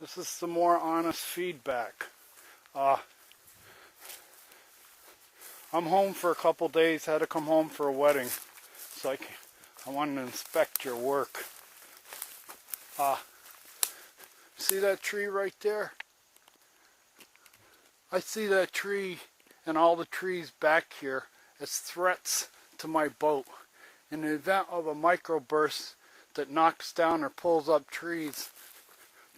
This is some more honest feedback. I'm home for a couple days, had to come home for a wedding. So I wanted to inspect your work. See that tree right there? I see that tree and all the trees back here as threats to my boat. In the event of a microburst that knocks down or pulls up trees,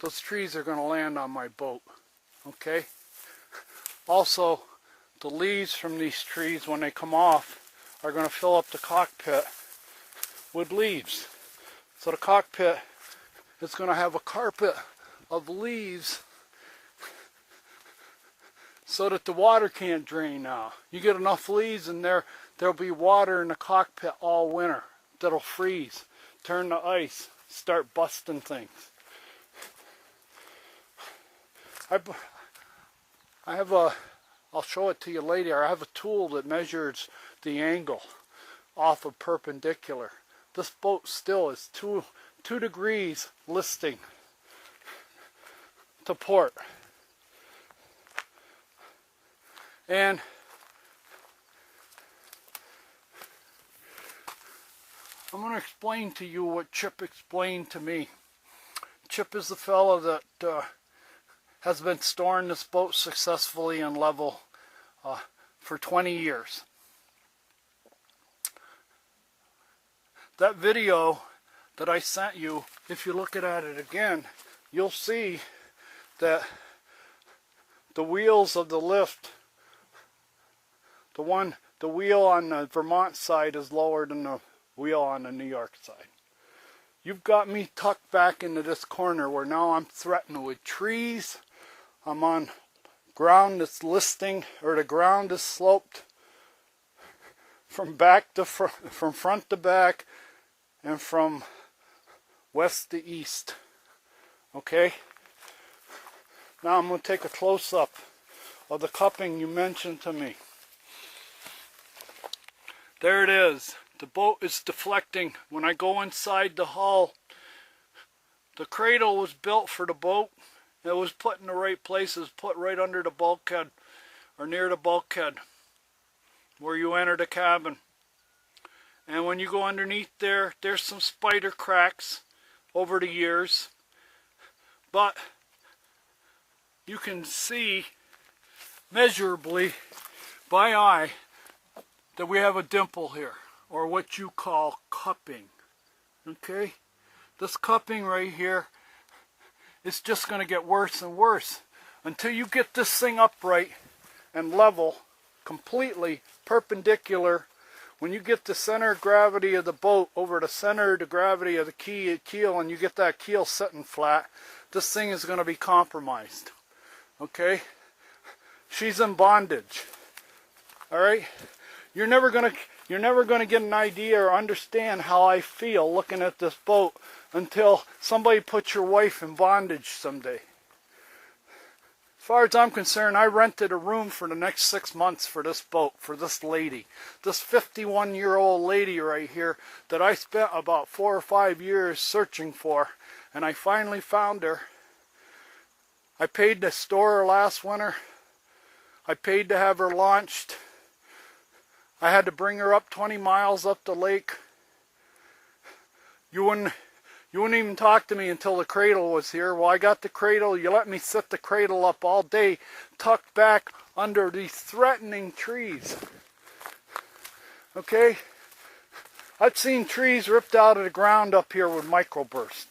those trees are going to land on my boat. Okay? Also, the leaves from these trees, when they come off, are going to fill up the cockpit with leaves. So the cockpit is going to have a carpet of leaves so that the water can't drain out. You get enough leaves in there, there'll be water in the cockpit all winter that'll freeze, turn to ice, start busting things. I'll show it to you later. I have a tool that measures the angle off of perpendicular. This boat still is 2 degrees listing to port. And I'm going to explain to you what Chip explained to me. Chip is the fellow that has been storing this boat successfully in level for 20 years. That video that I sent you, if you look at it again, you'll see that the wheels of the lift, the wheel on the Vermont side is lower than the wheel on the New York side. You've got me tucked back into this corner where now I'm threatened with trees. I'm on ground that's listing, or the ground is sloped from back to from front to back and from west to east. Okay? Now I'm going to take a close-up of the cupping you mentioned to me. There it is. The boat is deflecting. When I go inside the hull, the cradle was built for the boat. It was put in the right places, put right under the bulkhead, or near the bulkhead, where you enter the cabin. And when you go underneath there, there's some spider cracks over the years. But you can see measurably by eye that we have a dimple here, or what you call cupping. Okay? This cupping right here is just going to get worse and worse until you get this thing upright and level, completely perpendicular. When you get the center of gravity of the boat over the center of the gravity of the keel, and you get that keel sitting flat, this thing is going to be compromised. Okay? She's in bondage. Alright? You're never going to get an idea or understand how I feel looking at this boat until somebody puts your wife in bondage someday. As far as I'm concerned, I rented a room for the next 6 months for this boat, for this lady. This 51-year-old lady right here that I spent about 4 or 5 years searching for, and I finally found her. I paid to store her last winter. I paid to have her launched. I had to bring her up 20 miles up the lake. You wouldn't even talk to me until the cradle was here. Well, I got the cradle. You let me sit the cradle up all day, tucked back under these threatening trees. Okay? I've seen trees ripped out of the ground up here with microburst.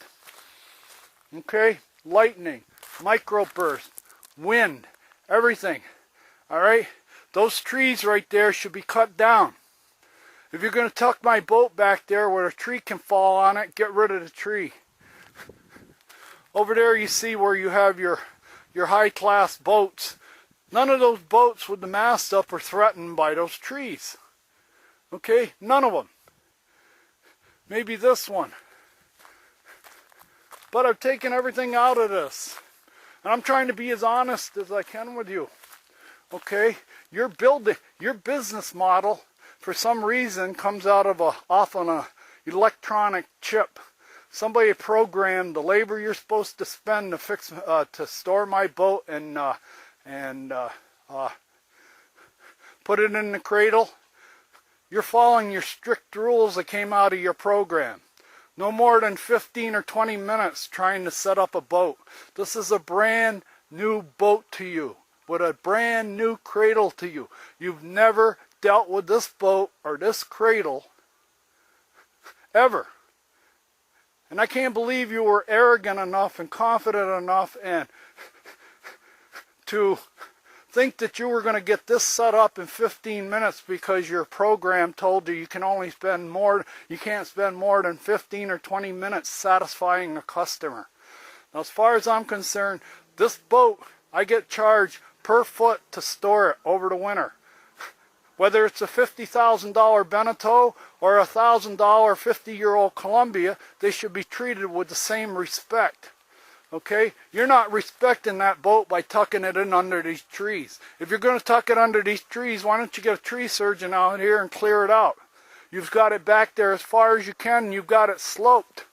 Okay? Lightning, microburst, wind, everything. Alright? Those trees right there should be cut down. If you're going to tuck my boat back there where a tree can fall on it, get rid of the tree. Over there you see where you have your high-class boats. None of those boats with the mast up are threatened by those trees. Okay? None of them. Maybe this one. But I've taken everything out of this. And I'm trying to be as honest as I can with you. Okay? Your business model, for some reason, comes off on an electronic chip. somebody programmed the labor you're supposed to spend to fix to store my boat and put it in the cradle, you're following your strict rules that came out of your program. No more than 15 or 20 minutes trying to set up a boat. This is a brand new boat to you, with a brand new cradle to you. You've never dealt with this boat or this cradle ever. And I can't believe you were arrogant enough and confident enough and to think that you were going to get this set up in 15 minutes because your program told you you can't spend more than 15 or 20 minutes satisfying a customer. Now, as far as I'm concerned, this boat, I get charged per foot to store it over the winter. Whether it's a $50,000 Beneteau or a $1,000 50-year-old Columbia, they should be treated with the same respect. Okay? You're not respecting that boat by tucking it in under these trees. If you're going to tuck it under these trees, why don't you get a tree surgeon out here and clear it out? You've got it back there as far as you can, and you've got it sloped.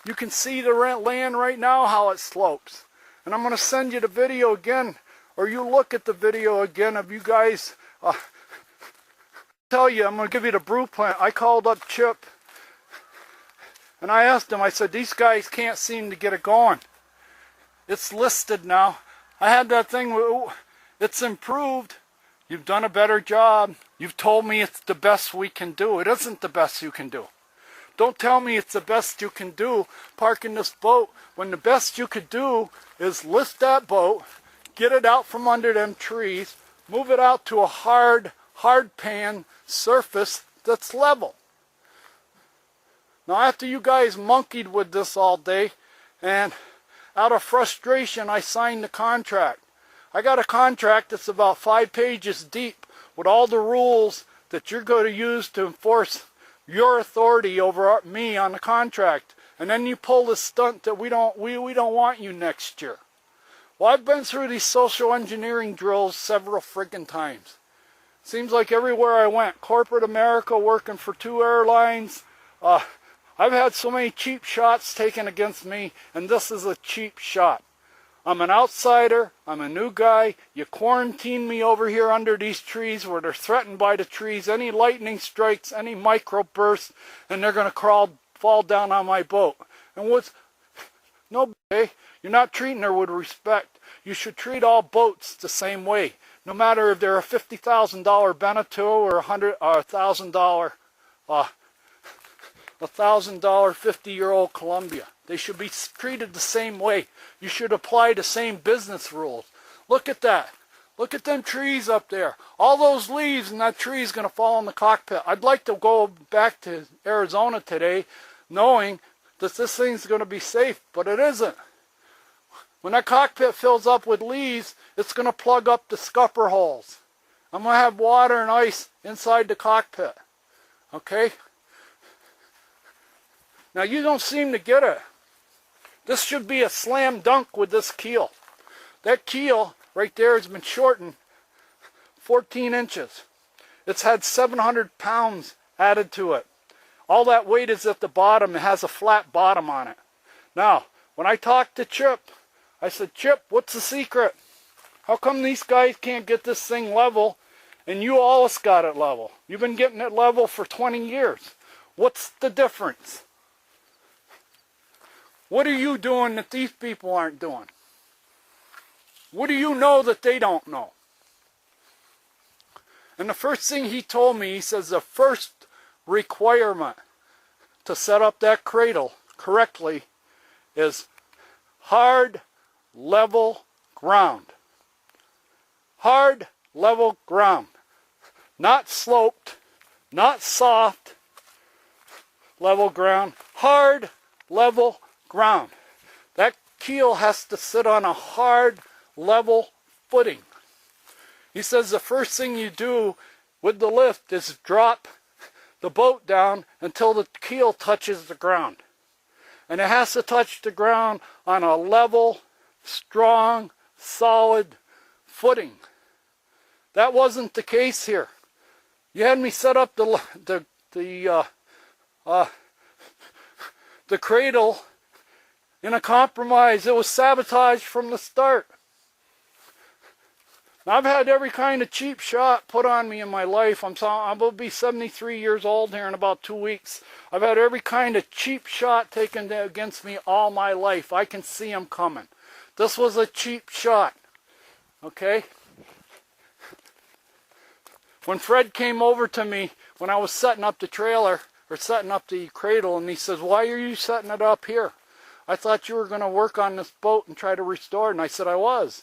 You can see the land right now how it slopes. And I'm going to send you the video again, or you look at the video again of you guys. Tell you, I'm going to give you the blueprint. I called up Chip, and I asked him, I said, these guys can't seem to get it going. It's listed now. I had that thing, it's improved. You've done a better job. You've told me it's the best we can do. It isn't the best you can do. Don't tell me it's the best you can do parking this boat when the best you could do is lift that boat, get it out from under them trees, move it out to a hard pan surface that's level. Now, after you guys monkeyed with this all day, and out of frustration, I signed the contract. I got a contract that's about 5 pages deep with all the rules that you're going to use to enforce your authority over me on the contract. And then you pull this stunt that we don't want you next year. Well, I've been through these social engineering drills several friggin' times. Seems like everywhere I went, corporate America, working for 2 airlines, I've had so many cheap shots taken against me, and this is a cheap shot. I'm an outsider, I'm a new guy, you quarantine me over here under these trees where they're threatened by the trees, any lightning strikes, any microbursts, and they're going to fall down on my boat. And no, you're not treating her with respect. You should treat all boats the same way. No matter if they're a $50,000 Beneteau or $1,000 50-year-old Columbia. They should be treated the same way. You should apply the same business rules. Look at that. Look at them trees up there. All those leaves and that tree is going to fall in the cockpit. I'd like to go back to Arizona today knowing that this thing's going to be safe, but it isn't. When that cockpit fills up with leaves, it's going to plug up the scupper holes. I'm going to have water and ice inside the cockpit. Okay? Now, you don't seem to get it. This should be a slam dunk with this keel. That keel right there has been shortened 14 inches. It's had 700 pounds added to it. All that weight is at the bottom. It has a flat bottom on it. Now, when I talked to Chip, I said, Chip, what's the secret? How come these guys can't get this thing level and you always got it level? You've been getting it level for 20 years. What's the difference? What are you doing that these people aren't doing? What do you know that they don't know? And the first thing he told me, he says the first requirement to set up that cradle correctly is hard, level ground. Hard, level ground. Not sloped, not soft, level ground. Hard, level ground. That keel has to sit on a hard, level footing. He says the first thing you do with the lift is drop the boat down until the keel touches the ground. And it has to touch the ground on a level, strong, solid footing. That wasn't the case here. You had me set up the cradle in a compromise. It was sabotage from the start. Now, I've had every kind of cheap shot put on me in my life. I'm going to be 73 years old here in about 2 weeks. I've had every kind of cheap shot taken against me all my life. I can see them coming. This was a cheap shot. Okay? When Fred came over to me when I was setting up the trailer, or setting up the cradle, and he says, "Why are you setting it up here? I thought you were going to work on this boat and try to restore it." And I said, "I was."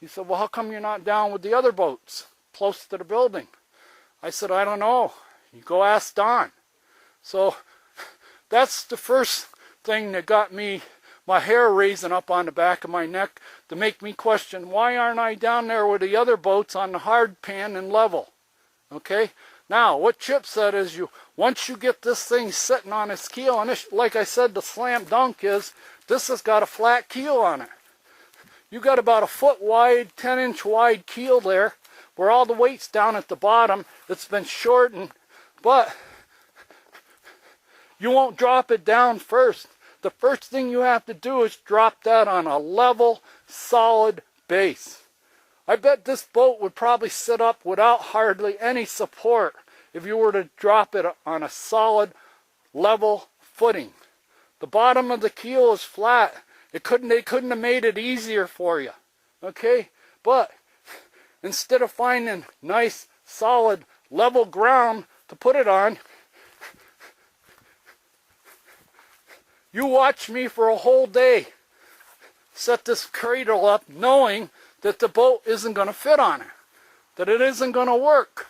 He said, "Well, how come you're not down with the other boats close to the building?" I said, "I don't know. You go ask Don." So that's the first thing that got me, my hair raising up on the back of my neck, to make me question, why aren't I down there with the other boats on the hard pan and level? Okay? Now, what Chip said is, once you get this thing sitting on its keel, and this, like I said, the slam dunk is, this has got a flat keel on it. You got about a foot wide, 10-inch wide keel there, where all the weight's down at the bottom. It's been shortened, but you won't drop it down first. The first thing you have to do is drop that on a level, solid base. I bet this boat would probably sit up without hardly any support if you were to drop it on a solid, level footing. The bottom of the keel is flat. They couldn't have made it easier for you. Okay? But instead of finding nice, solid, level ground to put it on, you watch me for a whole day set this cradle up knowing that the boat isn't going to fit on it, that it isn't going to work.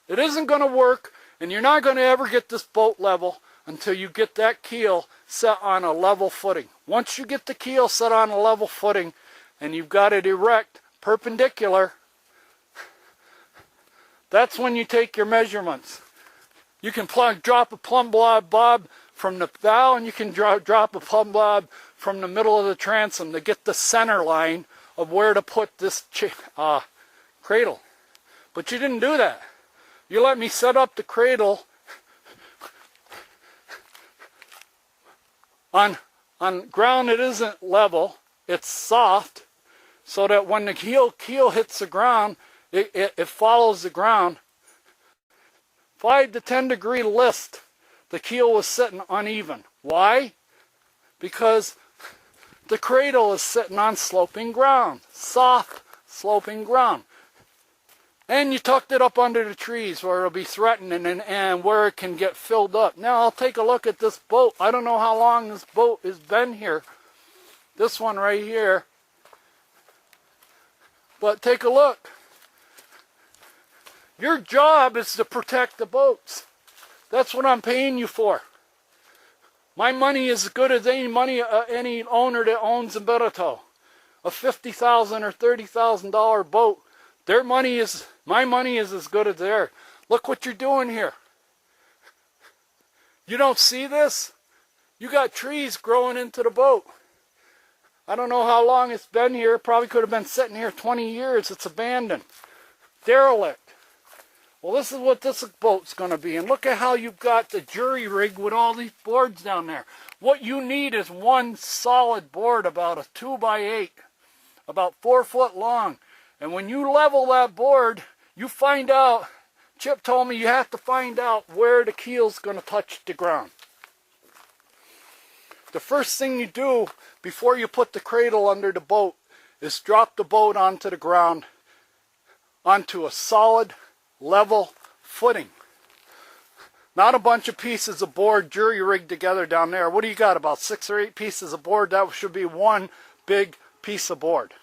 It isn't going to work, and you're not going to ever get this boat level until you get that keel set on a level footing. Once you get the keel set on a level footing and you've got it erect, perpendicular, that's when you take your measurements. You can drop a plumb bob from the bow, and you can drop a plumb bob from the middle of the transom to get the center line of where to put this cradle. But you didn't do that. You let me set up the cradle on ground that isn't level. It's soft, so that when the keel hits the ground, it follows the ground. 5 to 10 degree list, the keel was sitting uneven. Why? Because the cradle is sitting on sloping ground, soft sloping ground. And you tucked it up under the trees where it'll be threatening and where it can get filled up. Now I'll take a look at this boat. I don't know how long this boat has been here. This one right here. But take a look. Your job is to protect the boats. That's what I'm paying you for. My money is as good as any money any owner that owns a Beneteau. A $50,000 or $30,000 boat. My money is as good as theirs. Look what you're doing here. You don't see this? You got trees growing into the boat. I don't know how long it's been here. Probably could have been sitting here 20 years. It's abandoned. Derelict. Well, this is what this boat's going to be. And look at how you've got the jury rig with all these boards down there. What you need is one solid board, about a 2x8, about 4 foot long. And when you level that board, you find out, Chip told me you have to find out where the keel's going to touch the ground. The first thing you do before you put the cradle under the boat is drop the boat onto the ground, onto a solid, level footing. Not a bunch of pieces of board jury rigged together down there. What do you got, about 6 or 8 pieces of board? That should be one big piece of board.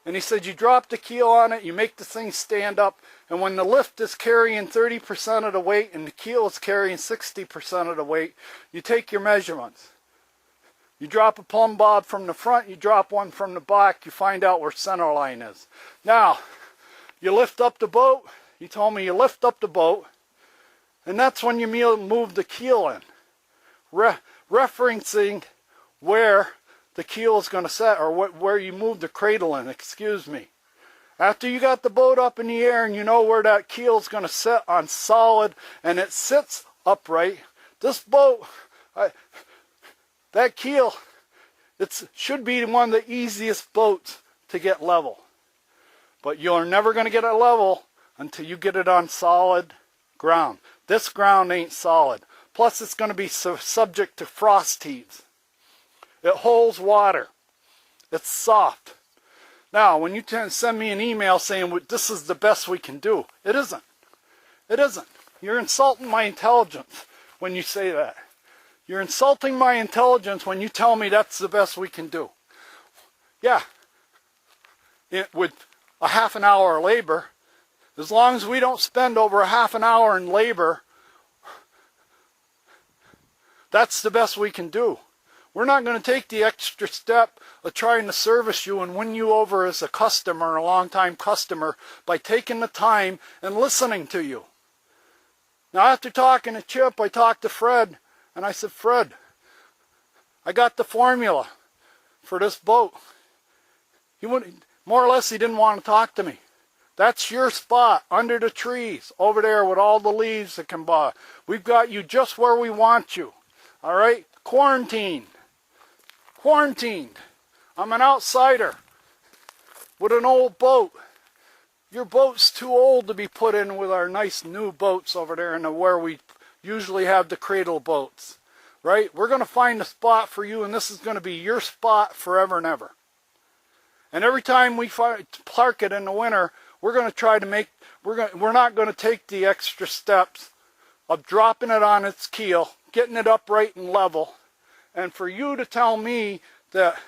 And he said you drop the keel on it, you make the thing stand up, and when the lift is carrying 30% of the weight and the keel is carrying 60% of the weight, you take your measurements. You drop a plumb bob from the front, you drop one from the back, you find out where center line is. Now, you lift up the boat. He told me you lift up the boat, and that's when you move the keel in, referencing where the keel is going to set, or where you move the cradle in, excuse me. After you got the boat up in the air and you know where that keel is going to sit on solid, and it sits upright, this boat, that keel It should be one of the easiest boats to get level. But you're never going to get it level until you get it on solid ground. This ground ain't solid. Plus it's going to be subject to frost heaves. It holds water. It's soft. Now, when you send me an email saying this is the best we can do, it isn't. It isn't. You're insulting my intelligence when you say that. You're insulting my intelligence when you tell me that's the best we can do. Yeah. With a half an hour of labor, as long as we don't spend over a half an hour in labor, that's the best we can do. We're not going to take the extra step of trying to service you and win you over as a customer, a long-time customer, by taking the time and listening to you. Now, after talking to Chip, I talked to Fred, and I said, Fred, I got the formula for this boat. More or less, he didn't want to talk to me. That's your spot, under the trees, over there with all the leaves that can buy. We've got you just where we want you. All right? Quarantined. I'm an outsider with an old boat. Your boat's too old to be put in with our nice new boats over there and where we usually have the cradle boats. Right? We're going to find a spot for you, and this is going to be your spot forever and ever. And every time we park it in the winter, we're going to try to we're not going to take the extra steps of dropping it on its keel, getting it upright and level, and for you to tell me that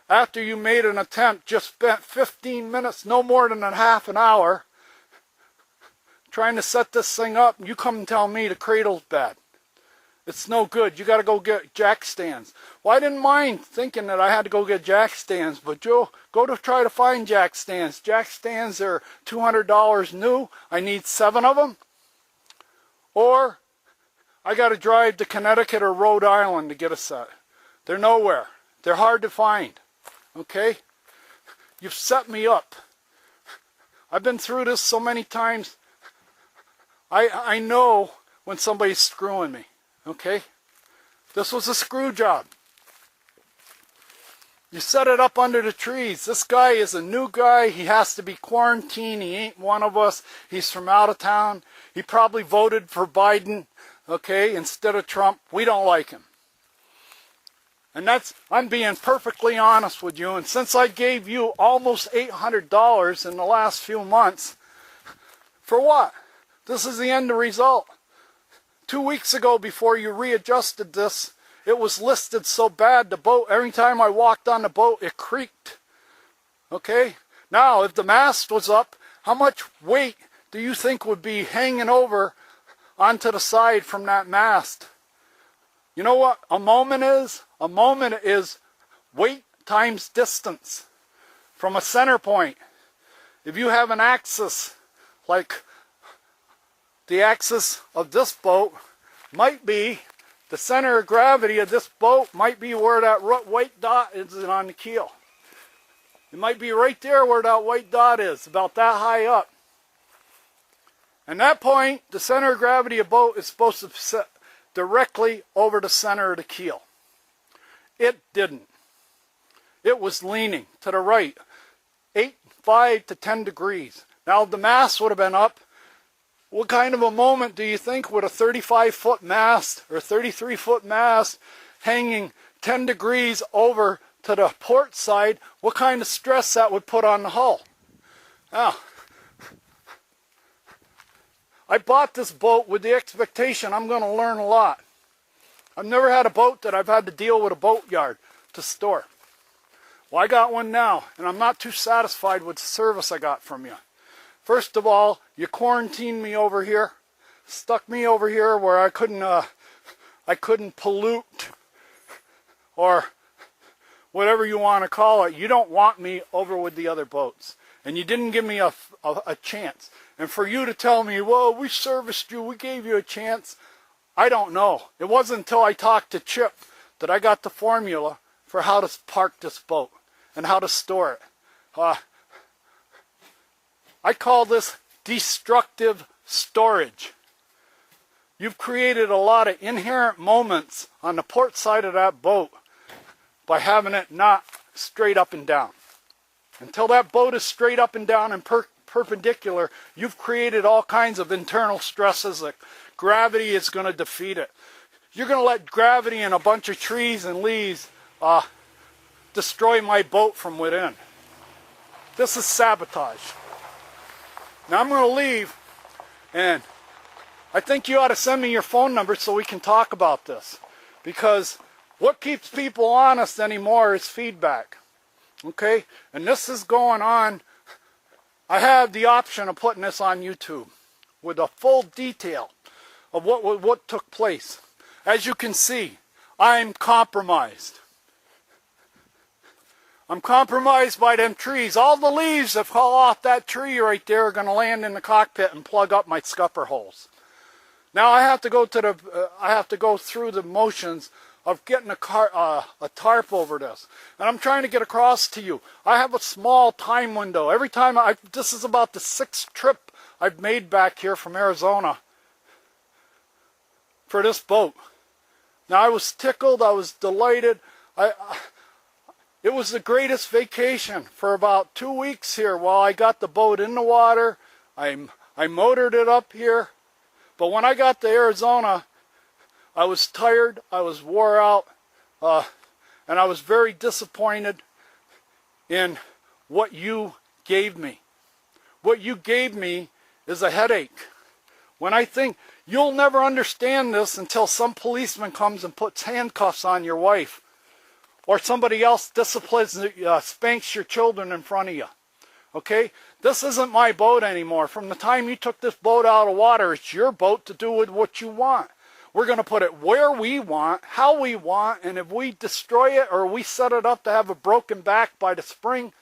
after you made an attempt, just spent 15 minutes, no more than a half an hour, trying to set this thing up, you come and tell me the cradle's bad. It's no good. You got to go get jack stands. Well, I didn't mind thinking that I had to go get jack stands, but Joe, go to try to find jack stands. Jack stands are $200 new. I need 7 of them. Or I got to drive to Connecticut or Rhode Island to get a set. They're nowhere. They're hard to find. Okay? You've set me up. I've been through this so many times. I know when somebody's screwing me. Okay? This was a screw job. You set it up under the trees. This guy is a new guy. He has to be quarantined. He ain't one of us. He's from out of town. He probably voted for Biden, okay, instead of Trump. We don't like him. And I'm being perfectly honest with you. And since I gave you almost $800 in the last few months, for what? This is the end result. 2 weeks ago, before you readjusted this, it was listed so bad, the boat, every time I walked on the boat, it creaked. Okay? Now, if the mast was up, how much weight do you think would be hanging over onto the side from that mast? You know what a moment is? A moment is weight times distance from a center point. If you have an axis, like the axis of this boat might be, the center of gravity of this boat might be where that white dot is on the keel. It might be right there where that white dot is, about that high up. And that point, the center of gravity of the boat is supposed to sit directly over the center of the keel. It didn't. It was leaning to the right, 5 to 10 degrees. Now, if the mast would have been up, what kind of a moment do you think with a 35-foot mast or 33-foot mast hanging 10 degrees over to the port side, what kind of stress that would put on the hull? Now, I bought this boat with the expectation I'm going to learn a lot. I've never had a boat that I've had to deal with a boatyard to store. Well, I got one now, and I'm not too satisfied with the service I got from you. First of all, you quarantined me over here, stuck me over here where I couldn't pollute, or whatever you want to call it. You don't want me over with the other boats, and you didn't give me a chance. And for you to tell me, well, we serviced you, we gave you a chance, I don't know. It wasn't until I talked to Chip that I got the formula for how to park this boat and how to store it. I call this destructive storage. You've created a lot of inherent moments on the port side of that boat by having it not straight up and down. Until that boat is straight up and down and perpendicular, you've created all kinds of internal stresses that gravity is going to defeat it. You're going to let gravity and a bunch of trees and leaves destroy my boat from within. This is sabotage. Now I'm going to leave, and I think you ought to send me your phone number so we can talk about this. Because what keeps people honest anymore is feedback. Okay? And this is going on. I have the option of putting this on YouTube with a full detail of what took place. As you can see, I'm compromised. I'm compromised by them trees. All the leaves that fall off that tree right there are going to land in the cockpit and plug up my scupper holes. Now I have to go through the motions of getting a tarp over this. And I'm trying to get across to you. I have a small time window. Every time this is about the 6th trip I've made back here from Arizona for this boat. Now I was tickled, I was delighted. It was the greatest vacation for about 2 weeks here while I got the boat in the water. I motored it up here. But when I got to Arizona, I was tired, I was wore out, and I was very disappointed in what you gave me. What you gave me is a headache. When I think you'll never understand this until some policeman comes and puts handcuffs on your wife, or somebody else disciplines, spanks your children in front of you. Okay? This isn't my boat anymore. From the time you took this boat out of water, it's your boat to do with what you want. We're going to put it where we want, how we want, and if we destroy it or we set it up to have a broken back by the spring.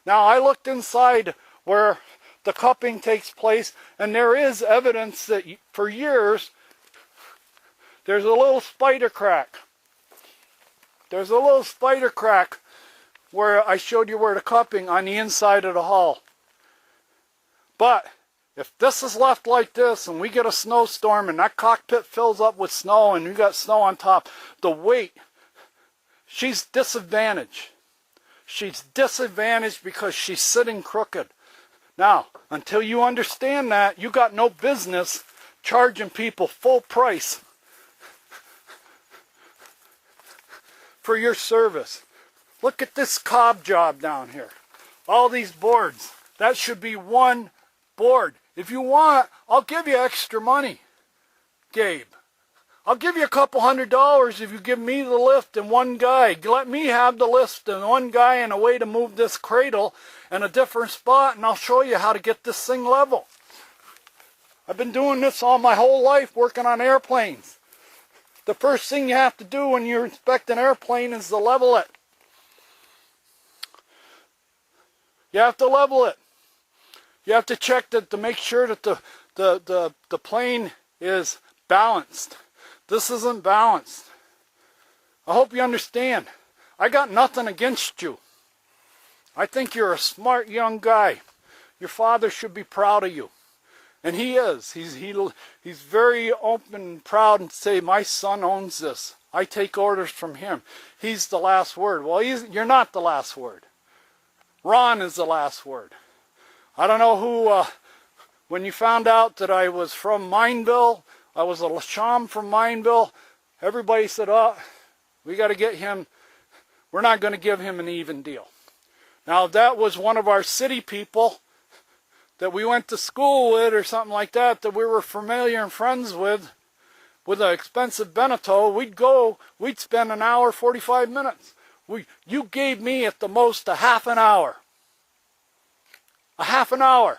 Now, I looked inside where the cupping takes place, and there is evidence that for years, there's a little spider crack. There's a little spider crack where I showed you where the cupping on the inside of the hull. But if this is left like this and we get a snowstorm and that cockpit fills up with snow and you got snow on top, the weight, she's disadvantaged. She's disadvantaged because she's sitting crooked. Now, until you understand that, you got no business charging people full price for your service. Look at this cob job down here. All these boards. That should be one board. If you want, I'll give you extra money, Gabe. I'll give you a couple $100 if you give me the lift and one guy. Let me have the lift and one guy and a way to move this cradle in a different spot, and I'll show you how to get this thing level. I've been doing this all my whole life, working on airplanes. The first thing you have to do when you inspect an airplane is to level it. You have to level it. You have to check that to make sure that the plane is balanced. This isn't balanced. I hope you understand. I got nothing against you. I think you're a smart young guy. Your father should be proud of you. And he is. He's very open and proud and say, my son owns this. I take orders from him. He's the last word. Well, you're not the last word. Ron is the last word. I don't know who, when you found out that I was from Mineville, I was a Lasham from Mineville, everybody said, oh, we got to get him, we're not going to give him an even deal. Now, if that was one of our city people that we went to school with or something like that we were familiar and friends with an expensive Beneteau, we'd spend an hour, 45 minutes. You gave me at the most a half an hour. A half an hour.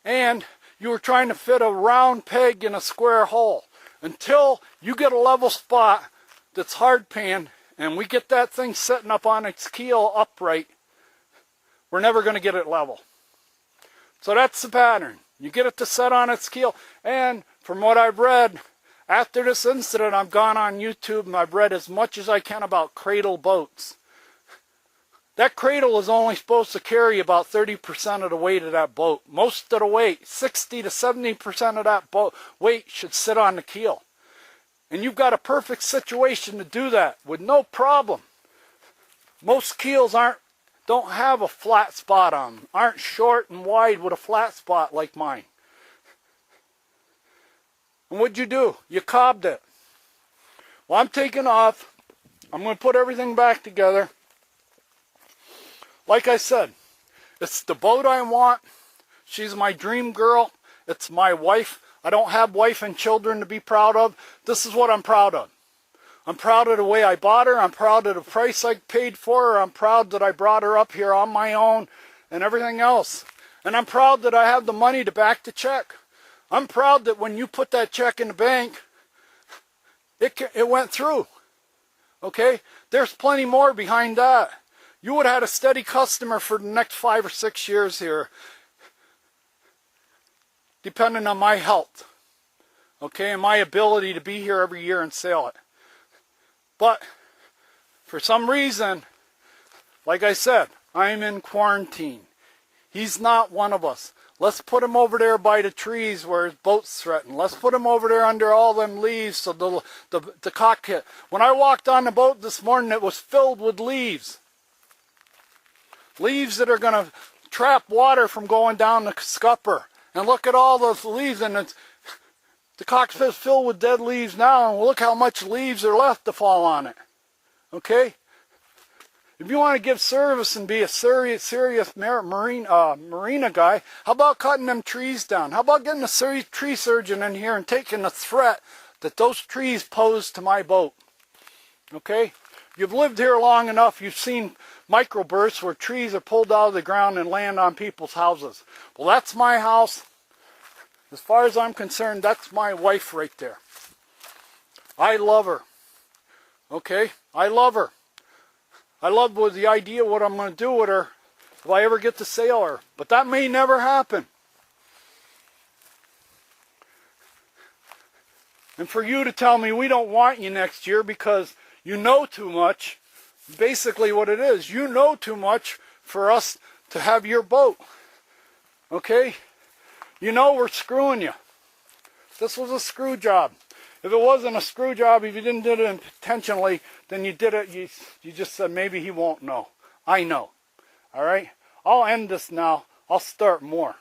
And you were trying to fit a round peg in a square hole. Until you get a level spot that's hard pan and we get that thing sitting up on its keel upright, we're never going to get it level. So that's the pattern. You get it to set on its keel. And from what I've read, after this incident, I've gone on YouTube and I've read as much as I can about cradle boats. That cradle is only supposed to carry about 30% of the weight of that boat. Most of the weight, 60 to 70% of that boat weight should sit on the keel. And you've got a perfect situation to do that with no problem. Most keels don't have a flat spot on them, aren't short and wide with a flat spot like mine. And what'd you do? You cobbed it. Well, I'm taking off. I'm going to put everything back together. Like I said, it's the boat I want. She's my dream girl. It's my wife. I don't have wife and children to be proud of. This is what I'm proud of. I'm proud of the way I bought her. I'm proud of the price I paid for her. I'm proud that I brought her up here on my own and everything else. And I'm proud that I have the money to back the check. I'm proud that when you put that check in the bank, it went through. Okay? There's plenty more behind that. You would have had a steady customer for the next 5 or 6 years here, depending on my health, okay, and my ability to be here every year and sail it. But for some reason, like I said, I'm in quarantine. He's not one of us. Let's put him over there by the trees where his boat's threatened. Let's put him over there under all them leaves so the cockpit. When I walked on the boat this morning, it was filled with leaves. Leaves that are going to trap water from going down the scupper. And look at all those leaves, and the cockpit's filled with dead leaves now, and look how much leaves are left to fall on it. Okay? If you want to give service and be a serious marina guy, how about cutting them trees down? How about getting a tree surgeon in here and taking the threat that those trees pose to my boat? Okay? You've lived here long enough, you've seen microbursts where trees are pulled out of the ground and land on people's houses. Well, that's my house. As far as I'm concerned, that's my wife right there. I love her. Okay? I love her. I love the idea what I'm going to do with her if I ever get to sail her. But that may never happen. And for you to tell me we don't want you next year because you know too much, basically what it is, you know too much for us to have your boat. Okay? You know we're screwing you. This was a screw job. If it wasn't a screw job, if you didn't do it intentionally, then you did it, you just said maybe he won't know. I know. All right? I'll end this now. I'll start more.